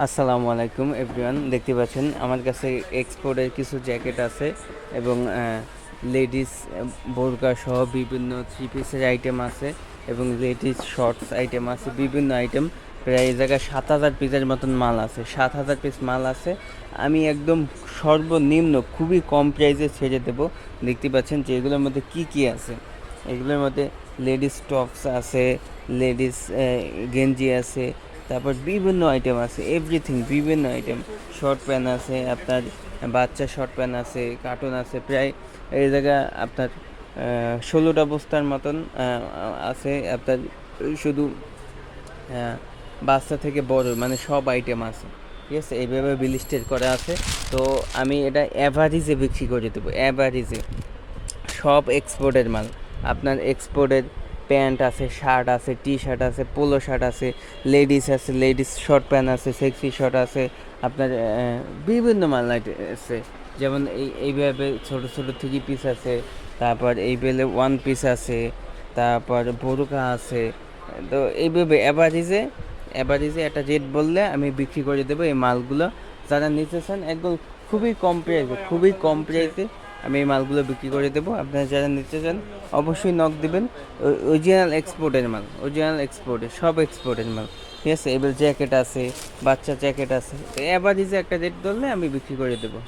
আসসালামু আলাইকুম এভরিওয়ান, দেখতে পাচ্ছেন আমার কাছে এক্সপোর্টের কিছু জ্যাকেট আছে এবং লেডিস বোরকা সহ বিভিন্ন থ্রি পিসের আইটেম আছে এবং লেডিস শর্টস আইটেম আছে, বিভিন্ন আইটেম। প্রায় এই জায়গায় 7,000 পিসের মতন মাল আছে, 7,000 পিস মাল আছে। আমি একদম সর্বনিম্ন খুবই কম প্রাইসে ছেড়ে দেবো। দেখতে পাচ্ছেন যে এগুলোর মধ্যে কি কি আছে। এগুলোর মধ্যে লেডিস টপস আছে, লেডিস গেঞ্জি আছে, তারপর বিভিন্ন আইটেম আছে, এভরিথিং বিভিন্ন আইটেম। শর্ট প্যান্ট আছে, আপনার বাচ্চা শর্ট প্যান্ট আছে, কার্টুন আছে। প্রায় এই জায়গা আপনার 16টা বস্তার মতন আছে আপনার। শুধু বাচ্চা থেকে বড় মানে সব আইটেম আছে, ঠিক আছে। এইভাবে বিলিস্টেড করা আছে। তো আমি এটা অ্যাভারেজে বিক্রি করে দেবো, অ্যাভারেজে। সব এক্সপোর্টের মাল। আপনার এক্সপোর্টের প্যান্ট আছে, শার্ট আছে, টি শার্ট আছে, পোলো শার্ট আছে, লেডিস আছে, লেডিস শর্ট প্যান্ট আছে, সেক্সি শর্ট আছে। আপনার বিভিন্ন মাল আছে। যেমন এইভাবে ছোটো ছোটো থ্রি পিস আছে, তারপর এইভাবে ওয়ান পিস আছে, তারপর বোরকা আছে। তো এইভাবে অ্যাভারেজে একটা রেট বললে আমি বিক্রি করে দেবো এই মালগুলো। যারা নিতে চান একদম খুবই কম প্রাইসে আমি এই মালগুলো বিক্রি করে দেবো। আপনারা যারা নিতে চান অবশ্যই নক দেবেন। অরিজিনাল এক্সপোর্টের মাল, অরিজিনাল এক্সপোর্টের, সব এক্সপোর্টের মাল, ঠিক আছে। এবার জ্যাকেট আছে, বাচ্চা জ্যাকেট আছে। তো অ্যাভারেজে একটা রেট ধরলে আমি বিক্রি করে দেবো।